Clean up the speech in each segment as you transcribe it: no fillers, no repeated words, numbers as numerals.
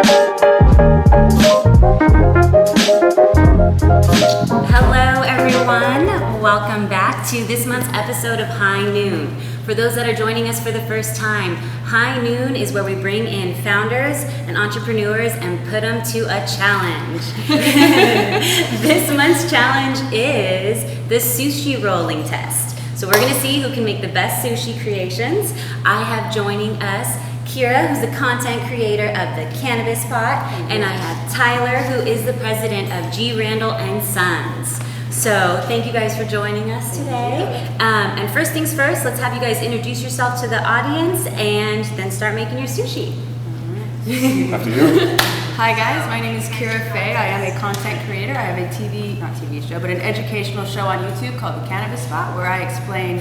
Hello everyone, welcome back to this month's episode of High Noon. For those that are joining us for the first time, High Noon is where we bring in founders and entrepreneurs and put them to a challenge. This month's challenge is the sushi rolling test. So we're going to see who can make the best sushi creations. I have joining us Keira, who's the content creator of the Cannabis Pot, and I have Tyler, who is the president of Randall Sons. So thank you guys for joining us today. And first things first, let's have you guys introduce yourself to the audience and then start making your sushi. After you. Hi guys, my name is Keira. I am a content creator. I have a not TV show, but an educational show on YouTube called the Cannabis Pot, where I explain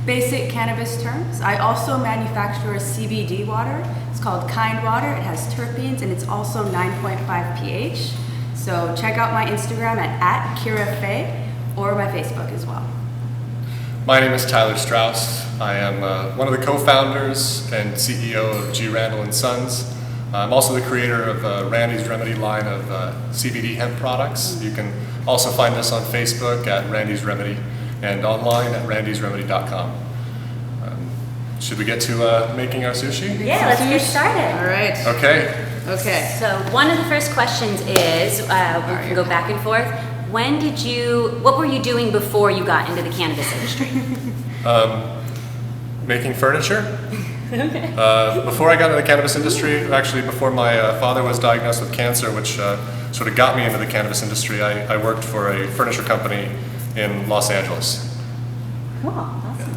basic cannabis terms. I also manufacture a CBD water. It's called Kind Water. It has terpenes and it's also 9.5 pH. So check out my Instagram at KeiraFay or my Facebook as well. My name is Tyler Strauss. I am one of the co-founders and CEO of Randall Sons. I'm also the creator of Randy's Remedy line of CBD hemp products. You can also find us on Facebook at Randy's Remedy and online at randysremedy.com. Should we get to making our sushi? Yeah, let's get started. All right. Okay. So one of the first questions is, we can go back and forth. What were you doing before you got into the cannabis industry? Making furniture. Okay. Before I got into the cannabis industry, actually before my father was diagnosed with cancer, which sort of got me into the cannabis industry, I worked for a furniture company in Los Angeles. Cool, awesome.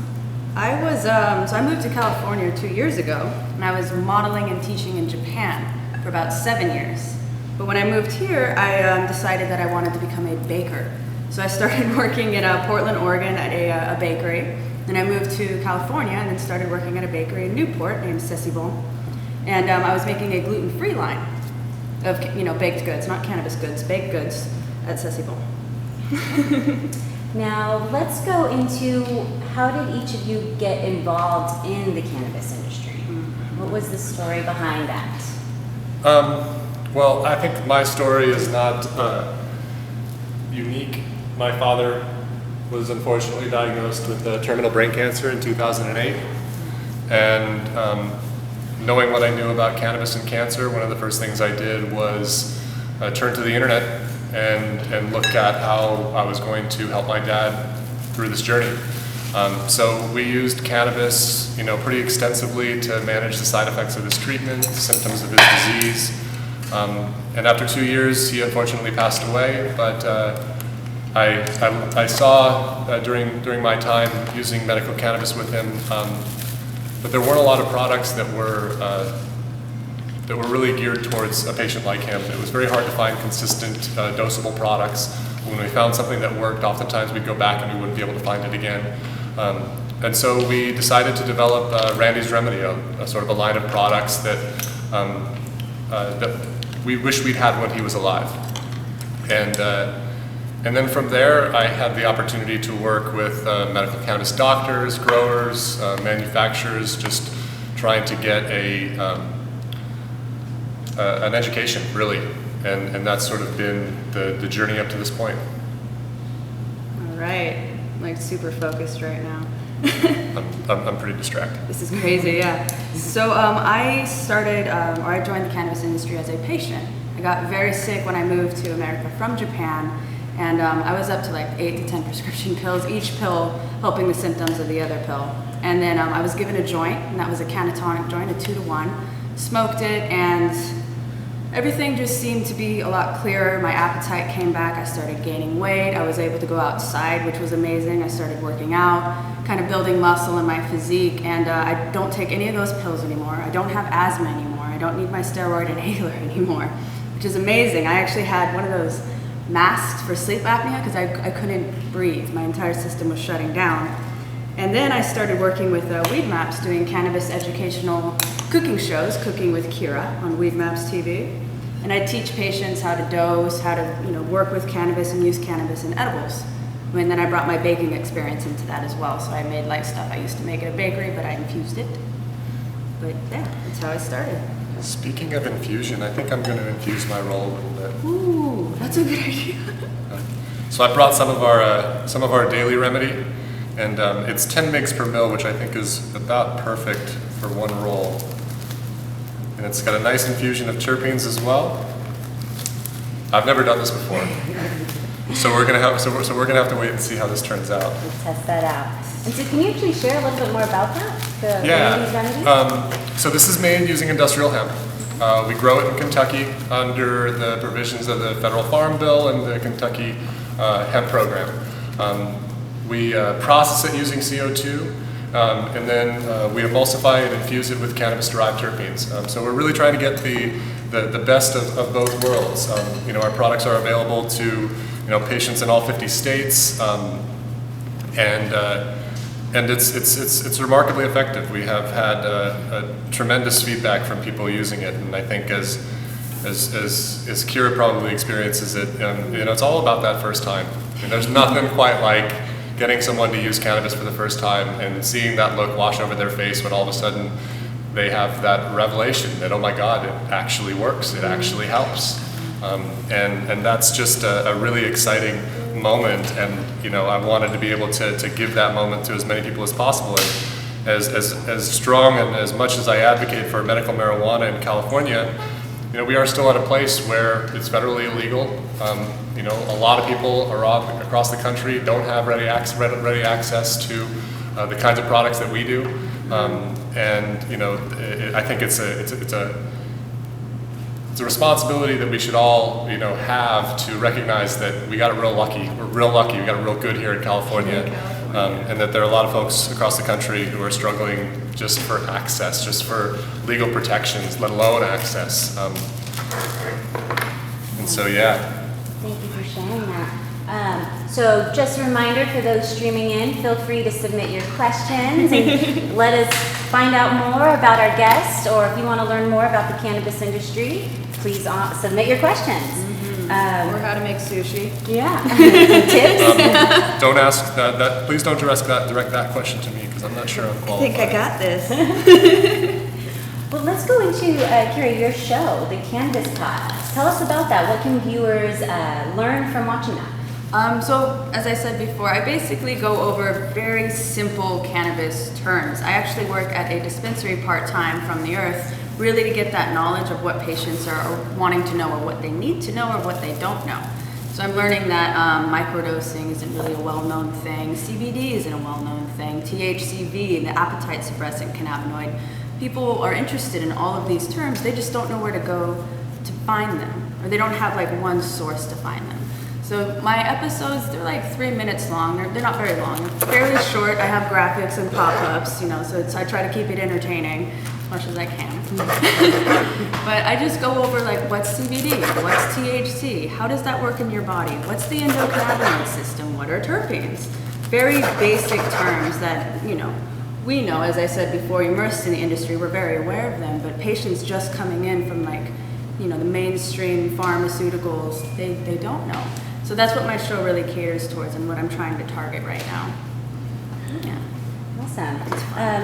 I was, so I moved to California 2 years ago, and I was modeling and teaching in Japan for about 7 years. But when I moved here, I decided that I wanted to become a baker. So I started working in Portland, Oregon at a bakery. Then I moved to California and then started working at a bakery in Newport named Sushi. And I was making a gluten-free line of, baked goods, not cannabis goods, baked goods at Sushi. Now, let's go into how did each of you get involved in the cannabis industry? What was the story behind that? Well, I think my story is not unique. My father was unfortunately diagnosed with terminal brain cancer in 2008. And knowing what I knew about cannabis and cancer, one of the first things I did was turn to the internet and look at how I was going to help my dad through this journey. So we used cannabis, pretty extensively to manage the side effects of his treatment, the symptoms of his disease. And after 2 years, he unfortunately passed away. But I saw during my time using medical cannabis with him, but there weren't a lot of products that were really geared towards a patient like him. It was very hard to find consistent, dosable products. When we found something that worked, oftentimes we'd go back and we wouldn't be able to find it again. And so we decided to develop Randy's Remedy, a sort of a line of products that we wish we'd had when he was alive. And then from there, I had the opportunity to work with medical cannabis doctors, growers, manufacturers, just trying to get an education, really, and that's sort of been the journey up to this point. All right, like super focused right now. I'm pretty distracted. This is crazy, yeah. So I joined the cannabis industry as a patient. I got very sick when I moved to America from Japan, and I was up to like 8 to 10 prescription pills, each pill helping the symptoms of the other pill. And then I was given a joint, and that was a canatonic joint, a 2-to-1. Smoked it, and everything just seemed to be a lot clearer. My appetite came back. I started gaining weight. I was able to go outside, which was amazing. I started working out, kind of building muscle in my physique, and I don't take any of those pills anymore. I don't have asthma anymore. I don't need my steroid inhaler anymore, which is amazing. I actually had one of those masks for sleep apnea because I couldn't breathe. My entire system was shutting down. And then I started working with Weed Maps, doing cannabis educational cooking shows, Cooking with Keira on Weed Maps TV. And I teach patients how to dose, how to work with cannabis and use cannabis in edibles. And then I brought my baking experience into that as well. So I made light stuff I used to make at a bakery, but I infused it. But yeah, that's how I started. Speaking of infusion, I think I'm going to infuse my roll a little bit. Ooh, that's a good idea. So I brought some of our daily remedy, and it's 10 mg per mil, which I think is about perfect for one roll. And it's got a nice infusion of terpenes as well. I've never done this before, so we're gonna have to wait and see how this turns out. We'll test that out. And so, can you actually share a little bit more about that? These remedies? So this is made using industrial hemp. We grow it in Kentucky under the provisions of the Federal Farm Bill and the Kentucky hemp program. We process it using CO2, and then we emulsify and infuse it with cannabis-derived terpenes. So we're really trying to get the best of both worlds. Our products are available to patients in all 50 states, and it's remarkably effective. We have had a tremendous feedback from people using it, and I think as Keira probably experiences it, it's all about that first time. There's nothing quite like getting someone to use cannabis for the first time and seeing that look wash over their face when all of a sudden they have that revelation that, oh my God, it actually works, it actually helps. And that's just a really exciting moment, and I wanted to be able to give that moment to as many people as possible. And as strong and as much as I advocate for medical marijuana in California, we are still at a place where it's federally illegal. A lot of people across the country don't have ready access to the kinds of products that we do, I think it's a responsibility that we should all, have to recognize that we got it real lucky. We're real lucky. We got it real good here in California, and that there are a lot of folks across the country who are struggling just for access, just for legal protections, let alone access. And so, yeah. Thank you for sharing that. So just a reminder for those streaming in, feel free to submit your questions and let us find out more about our guest, or if you want to learn more about the cannabis industry, please submit your questions. Or how to make sushi. Yeah. Tips. Don't ask that. Please don't direct that question to me, because I'm not sure I'm qualified. I think I got this. Well, let's go into Keira, your show, the Cannabis Pot. Tell us about that. What can viewers learn from watching that? So, as I said before, I basically go over very simple cannabis terms. I actually work at a dispensary part-time from the earth, really to get that knowledge of what patients are wanting to know, or what they need to know, or what they don't know. So I'm learning that microdosing isn't really a well-known thing, CBD isn't a well-known thing, THCV, the appetite suppressant cannabinoid. People are interested in all of these terms, they just don't know where to go to find them, or they don't have like one source to find them. So my episodes, they're like 3 minutes long. They're not very long. They're fairly short. I have graphics and pop-ups, so I try to keep it entertaining as much as I can. But I just go over like what's CBD, what's THC, how does that work in your body, what's the endocannabinoid system, what are terpenes? Very basic terms that, we know, as I said before, immersed in the industry, we're very aware of them, but patients just coming in from the mainstream pharmaceuticals, they don't know. So that's what my show really caters towards and what I'm trying to target right now. Yeah. Awesome.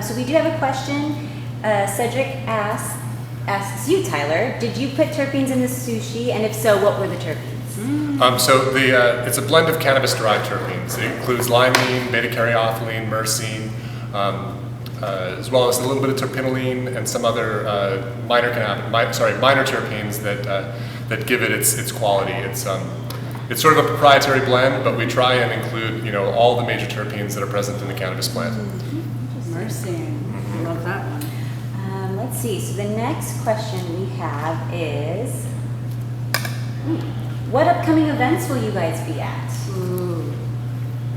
So we do have a question. Cedric asks you, Tyler, did you put terpenes in the sushi? And if so, what were the terpenes? So it's a blend of cannabis-derived terpenes. It includes limonene, beta-caryophyllene, myrcene, as well as a little bit of terpinolene and some other minor terpenes that give it its quality. It's sort of a proprietary blend, but we try and include all the major terpenes that are present in the cannabis plant. Myrcene, I love that one. Let's see. So the next question we have is, what upcoming events will you guys be at?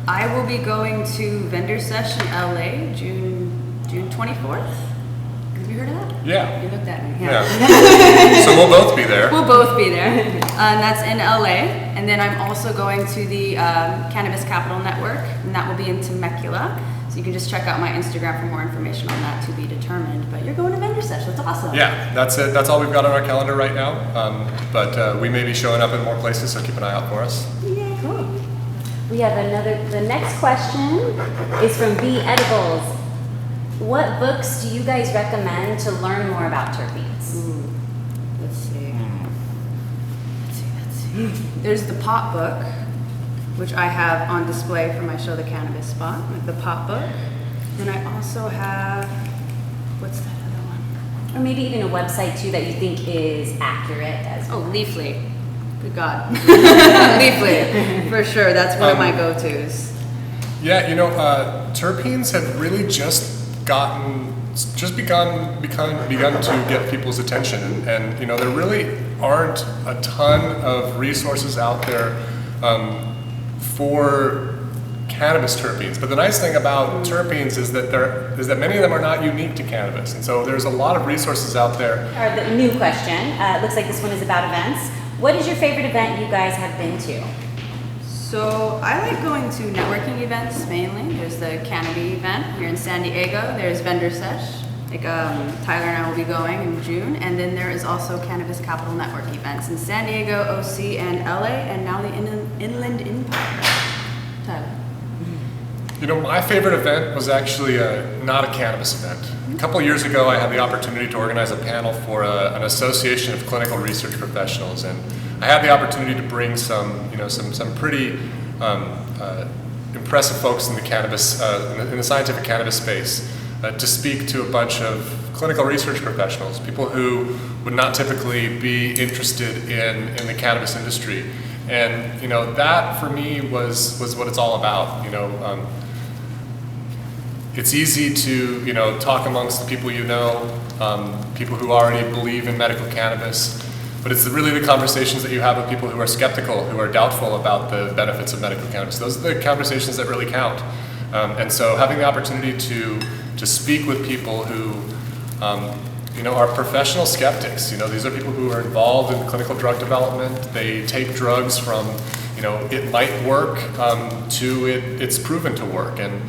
I will be going to Vendor Sesh in LA, June 24th. Have you heard of that? Yeah. You looked at me. Yeah. So we'll both be there. We'll both be there. And that's in LA. And then I'm also going to the Cannabis Capital Network, and that will be in Temecula. So you can just check out my Instagram for more information on that, to be determined. But you're going to Vendor Sesh. That's awesome. Yeah, that's it. That's all we've got on our calendar right now. But we may be showing up in more places, so keep an eye out for us. Yeah. Cool. We have the next question is from B Edibles. What books do you guys recommend to learn more about terpenes? There's the pot book, which I have on display for my show, The Cannabis Pot, like the pot book. And I also have, what's that other one? Or maybe even a website too that you think is accurate as well. Oh, Leafly. Good God. Leafly, for sure. That's one of my go-tos. Yeah, terpenes have really begun to get people's attention, and there really aren't a ton of resources out there for cannabis terpenes. But the nice thing about terpenes is that many of them are not unique to cannabis, and so there's a lot of resources out there. All right, the new question. It looks like this one is about events. What is your favorite event you guys have been to? So I like going to networking events mainly. There's the Cannabis event here in San Diego. There's Vendor Sesh. Tyler and I will be going in June. And then there is also Cannabis Capital Network events in San Diego, OC, and LA, and now the Inland Empire. Tyler. My favorite event was actually not a cannabis event. A couple years ago, I had the opportunity to organize a panel for an association of clinical research professionals, and I had the opportunity to bring some pretty impressive folks in the cannabis, in the scientific cannabis space, to speak to a bunch of clinical research professionals, people who would not typically be interested in the cannabis industry, and that for me was what it's all about. It's easy to talk amongst the people people who already believe in medical cannabis, but it's really the conversations that you have with people who are skeptical, who are doubtful about the benefits of medical cannabis. Those are the conversations that really count. And so having the opportunity to speak with people who are professional skeptics. These are people who are involved in clinical drug development. They take drugs from it might work to it's proven to work, and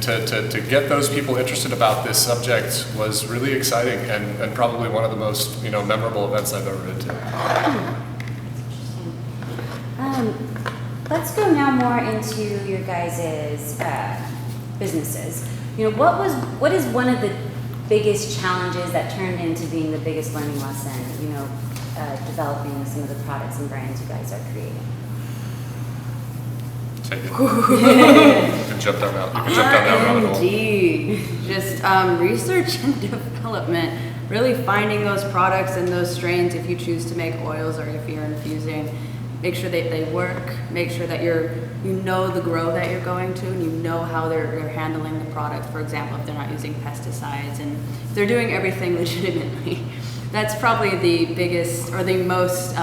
to get those people interested about this subject was really exciting, and probably one of the most memorable events I've ever been to. Let's go now more into your guys' businesses. What is one of the biggest challenges that turned into being the biggest learning lesson? Developing some of the products and brands you guys are creating. Take it. You can jump down that rabbit hole. R&D, just research and development, really finding those products and those strains if you choose to make oils or if you're infusing. Make sure that they work, make sure that you know the grow that you're going to, and you know how they're handling the product. For example, if they're not using pesticides and if they're doing everything legitimately. That's probably the biggest or the most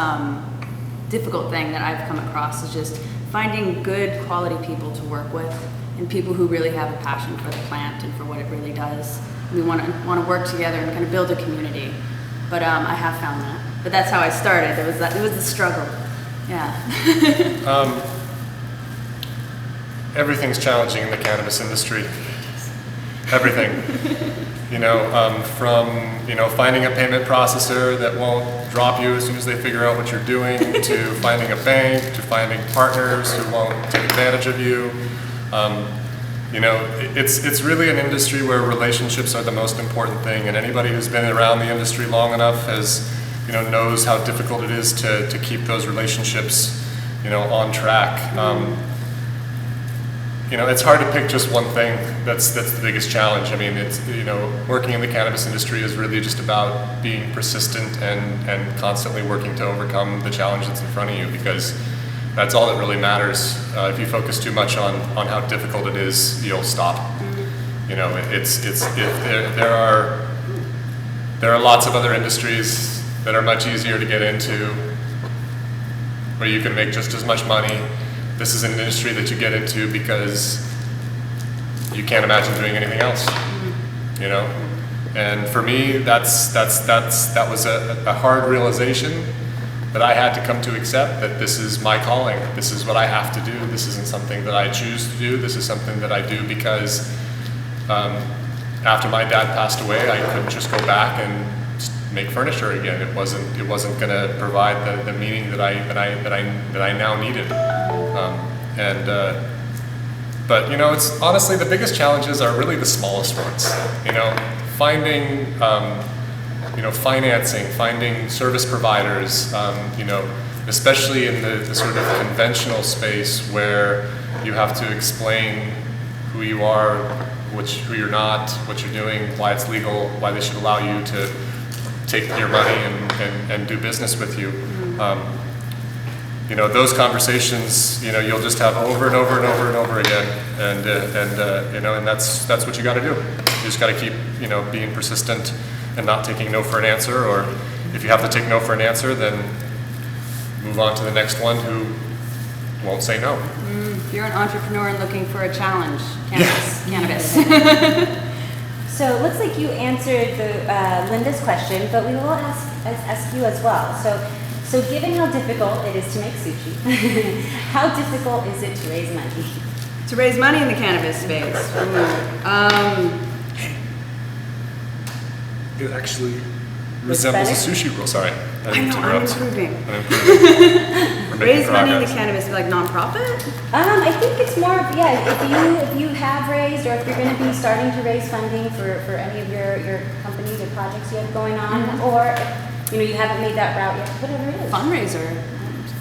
difficult thing that I've come across, is just finding good quality people to work with, and people who really have a passion for the plant and for what it really does. We want to work together and kind of build a community. But I have found that. But that's how I started. It was the struggle. Yeah. Everything's challenging in the cannabis industry. Everything. From finding a payment processor that won't drop you as soon as they figure out what you're doing, to finding a bank, to finding partners who won't take advantage of you. It's really an industry where relationships are the most important thing, and anybody who's been around the industry long enough knows how difficult it is to keep those relationships on track. It's hard to pick just one thing that's the biggest challenge. I mean, it's working in the cannabis industry is really just about being persistent and constantly working to overcome the challenge that's in front of you, because that's all that really matters. If you focus too much on how difficult it is, you'll stop. There are lots of other industries that are much easier to get into, where you can make just as much money. This is an industry that you get into because you can't imagine doing anything else, And for me, that was a hard realization that I had to come to accept, that this is my calling. This is what I have to do. This isn't something that I choose to do. This is something that I do because after my dad passed away, I couldn't just go back and make furniture again. It wasn't going to provide the meaning that I now needed. But it's honestly, the biggest challenges are really the smallest ones. Finding financing, finding service providers, especially in the sort of conventional space where you have to explain who you are, who you're not, what you're doing, why it's legal, why they should allow you to take your money and do business with you. Those conversations, you'll just have over and over and over and over again, and that's what you got to do. You just got to keep, being persistent and not taking no for an answer, or if you have to take no for an answer, then move on to the next one who won't say no. If you're an entrepreneur and looking for a challenge, cannabis. So it looks like you answered Linda's question, but we will ask you as well. So given how difficult it is to make sushi, how difficult is it to raise money? To raise money in the cannabis space. It actually resembles a sushi roll. Sorry, I know, I'm improving. Raise Raise money in the cannabis, like nonprofit? I think it's more of, if you have raised, or if you're going to be starting to raise funding for any of your companies or projects you have going on, or you haven't made that route yet, whatever it is. Fundraiser.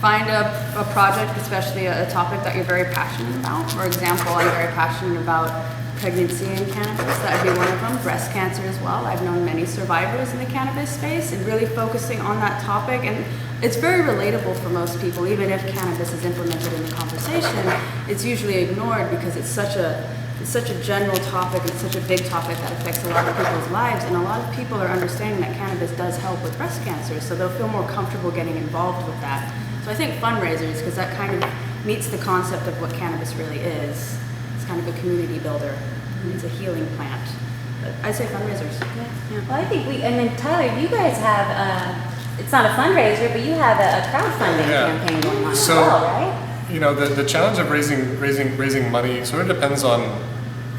Find a project, especially a topic that you're very passionate about. For example, I'm very passionate about pregnancy and cannabis. That would be one of them. Breast cancer as well. I've known many survivors in the cannabis space, and really focusing on that topic. And it's very relatable for most people. Even if cannabis is implemented in the conversation, it's usually ignored because it's such a general topic, it's such a big topic that affects a lot of people's lives, and a lot of people are understanding that cannabis does help with breast cancer, so they'll feel more comfortable getting involved with that. So I think fundraisers, because that kind of meets the concept of what cannabis really is. It's kind of a community builder. It's a healing plant. But I'd say fundraisers. Yeah. Well, I think and then Tyler, you guys have, it's not a fundraiser, but you have a crowdfunding campaign going on as well, right? The challenge of raising money sort of depends on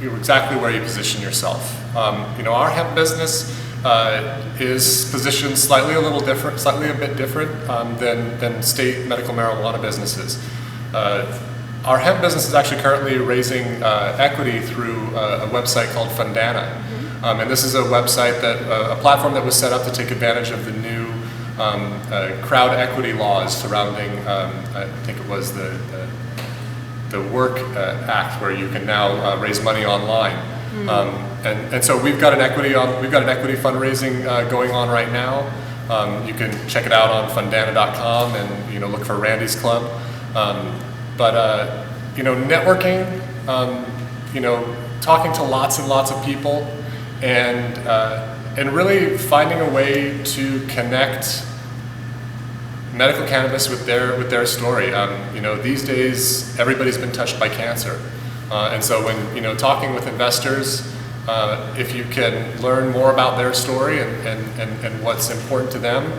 exactly where you position yourself. Our hemp business is positioned slightly a bit different than state medical marijuana businesses. Our hemp business is actually currently raising equity through a website called Fundana, and this is a website a platform that was set up to take advantage of the new crowd equity laws surrounding, I think it was the Work Act, where you can now raise money online. And so we've got an equity fundraising going on right now. You can check it out on fundana.com and look for Randy's Club. But networking, talking to lots and lots of people, and really finding a way to connect medical cannabis with their story. These days everybody's been touched by cancer, and so when talking with investors, if you can learn more about their story and what's important to them,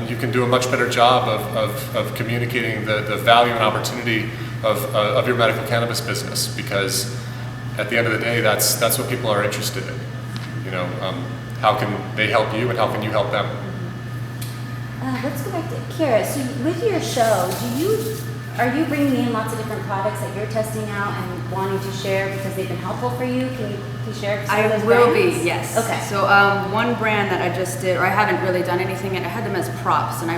you can do a much better job of communicating the value and opportunity of your medical cannabis business, because at the end of the day, that's what people are interested in. How can they help you, and how can you help them? Let's go back to Keira. So with your show, are you bringing in lots of different products that you're testing out and wanting to share because they've been helpful for you? Can you share some of those will brands? be, yes. Okay. So one brand that I just did, or I haven't really done anything yet, I had them as props, and I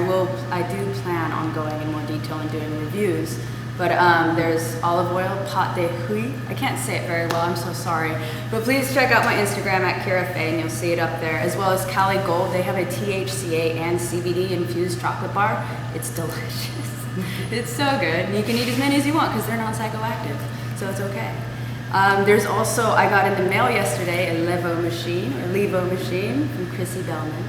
do plan on going in more detail and doing reviews. But there's olive oil, pot de huy. I can't say it very well, I'm so sorry. But please check out my Instagram at Keira and you'll see it up there. As well as Cali Gold. They have a THCA and CBD infused chocolate bar. It's delicious. It's so good. And you can eat as many as you want because they're non-psychoactive, so it's okay. There's also, I got in the mail yesterday, a Levo machine from Chrissy Bellman.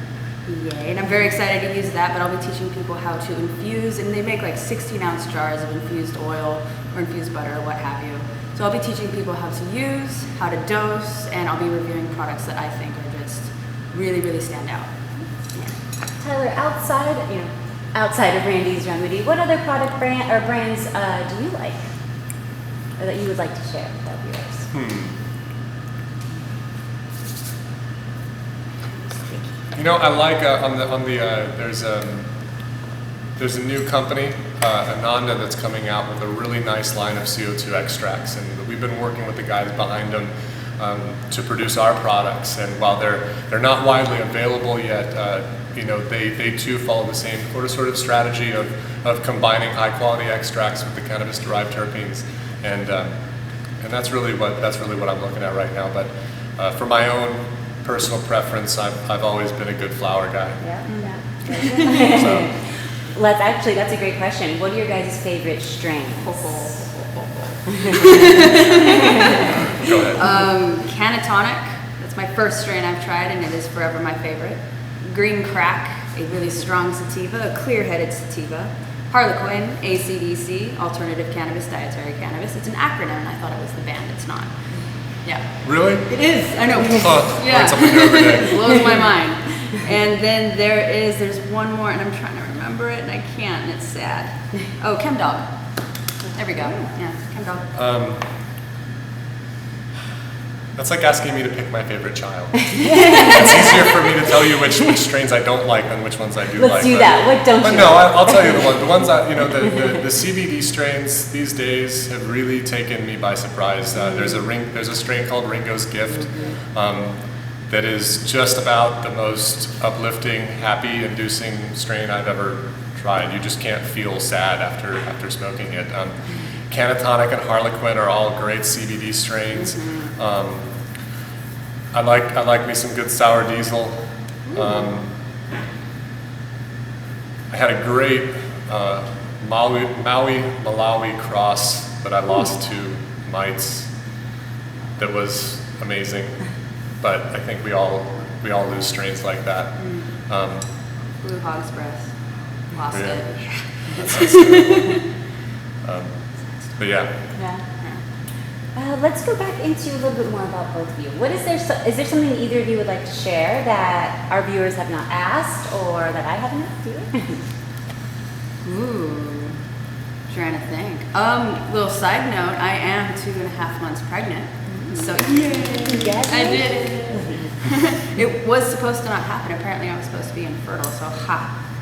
Yay, and I'm very excited to use that, but I'll be teaching people how to infuse, and they make like 16-ounce jars of infused oil or infused butter or what have you. So I'll be teaching people how to use, how to dose, and I'll be reviewing products that I think are just really, really stand out. Yeah. Tyler, outside of Randy's Remedy, what other brands do you like, or that you would like to share with our viewers? I like there's a new company, Ananda, that's coming out with a really nice line of CO2 extracts, and we've been working with the guys behind them to produce our products. And while they're not widely available yet, they too follow the same sort of strategy of combining high quality extracts with the cannabis derived terpenes, and that's really what I'm looking at right now. But for my own personal preference, I've always been a good flower guy. Yeah. So. That's a great question. What are your guys' favorite strains? Go ahead. Cannatonic, that's my first strain I've tried, and it is forever my favorite. Green Crack, a really strong sativa, a clear-headed sativa. Harlequin, ACDC, Alternative Cannabis, Dietary Cannabis. It's an acronym, and I thought it was the band. It's not. Yeah. Really? It is. I know. Oh, Yeah. learned something new every day. Blows my mind. And then there's one more, and I'm trying to remember it, and I can't, and it's sad. Oh, Chem Dog. There we go. Yeah, Chem Dog. That's like asking me to pick my favorite child. It's easier for me to tell you which strains I don't like than which ones I do like. Let's do that. What don't you no, like? I'll tell you the ones that, the CBD strains these days have really taken me by surprise. There's a strain called Ringo's Gift that is just about the most uplifting, happy-inducing strain I've ever tried. You just can't feel sad after smoking it. Cannatonic and Harlequin are all great CBD strains. I like me some good sour diesel. I had a great Malawi cross that I lost to mites that was amazing, but I think we all lose strains like that. Blue Hog's Breath. Lost it. But yeah. Let's go back into a little bit more about both of you. Is there something either of you would like to share that our viewers have not asked or that I haven't asked you? Ooh, trying to think. Little side note, I am 2.5 months pregnant. So Yes. I did it. It was supposed to not happen. Apparently I was supposed to be infertile, so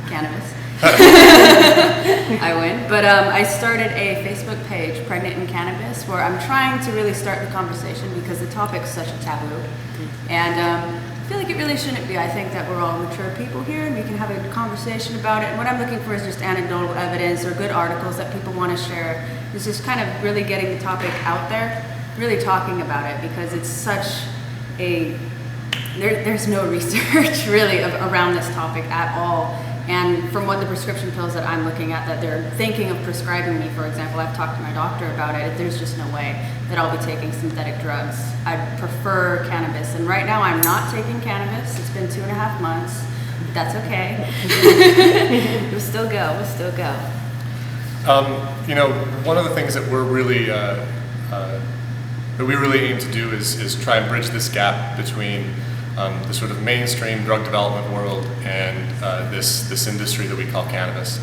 cannabis. I win. But I started a Facebook page, Pregnant in Cannabis, where I'm trying to really start the conversation because the topic's such a taboo. And I feel like it really shouldn't be. I think that we're all mature people here and we can have a conversation about it. And what I'm looking for is just anecdotal evidence or good articles that people want to share. It's just kind of really getting the topic out there, really talking about it, because it's such a... There's no research really around this topic at all. And from what the prescription pills that I'm looking at that they're thinking of prescribing me, for example, I've talked to my doctor about it, there's just no way that I'll be taking synthetic drugs. I prefer cannabis, and right now I'm not taking cannabis. It's been 2.5 months. That's okay. We'll still go. One of the things that we're really aim to do is try and bridge this gap between the sort of mainstream drug development world and this industry that we call cannabis.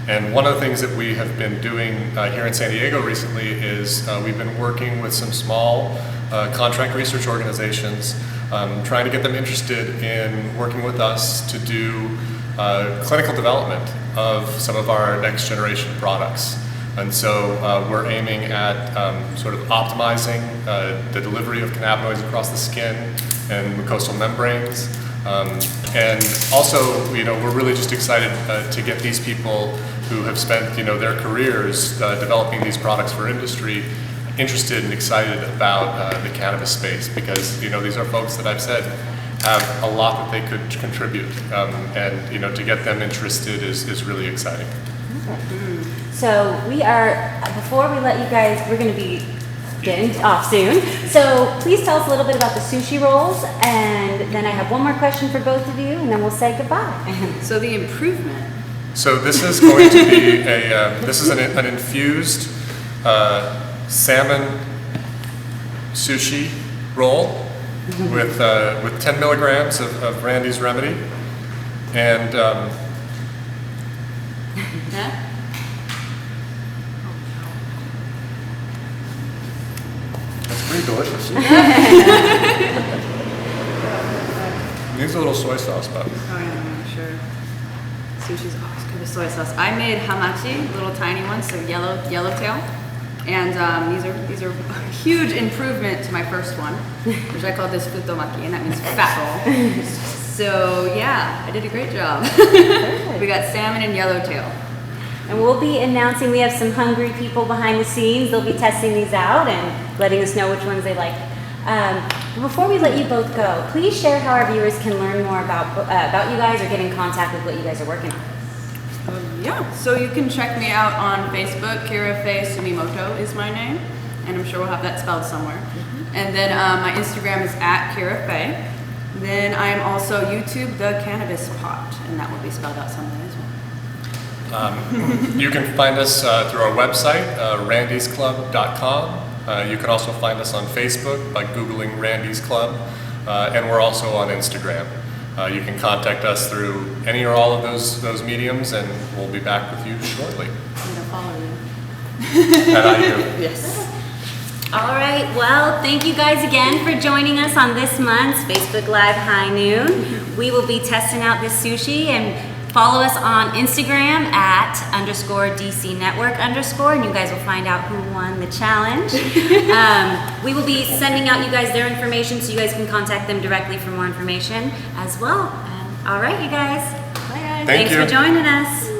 And one of the things that we have been doing here in San Diego recently is we've been working with some small contract research organizations, trying to get them interested in working with us to do clinical development of some of our next generation products. And so we're aiming at sort of optimizing the delivery of cannabinoids across the skin and mucosal membranes. And also, we're really just excited to get these people who have spent, their careers developing these products for industry interested and excited about the cannabis space, because, these are folks that I've said have a lot that they could contribute. And, to get them interested is really exciting. So before we let you guys, we're going to be getting off soon. So please tell us a little bit about the sushi rolls, and then I have one more question for both of you, and then we'll say goodbye. So the improvement. So this is going to be an infused salmon sushi roll with 10 milligrams of Randy's Remedy, and that's pretty delicious. Needs a little soy sauce, but. Oh yeah, I'm sure. Sushi's always good with soy sauce. I made hamachi, little tiny ones, so yellowtail. And these are a huge improvement to my first one, which I call this futomaki, and that means fat roll. So yeah, I did a great job. We got salmon and yellowtail. And we'll be announcing, we have some hungry people behind the scenes. They'll be testing these out and letting us know which ones they like. But before we let you both go, please share how our viewers can learn more about you guys or get in contact with what you guys are working on. Yeah, so you can check me out on Facebook. Keira Sumimoto is my name, and I'm sure we'll have that spelled somewhere. And then my Instagram is @Keira. Then I'm also YouTube the Cannabis Pot, and that will be spelled out somewhere as well. You can find us through our website, randysclub.com. You can also find us on Facebook by Googling Randy's Club, and we're also on Instagram. You can contact us through any or all of those mediums, and we'll be back with you shortly. I'm gonna follow you. And I do. Yes. All right, well, thank you guys again for joining us on this month's Facebook Live High Noon. We will be testing out this sushi, and follow us on Instagram @_DC Network_, and you guys will find out who won the challenge. We will be sending out you guys their information so you guys can contact them directly for more information as well. All right, you guys. Bye guys. Thank Thanks you. for joining us.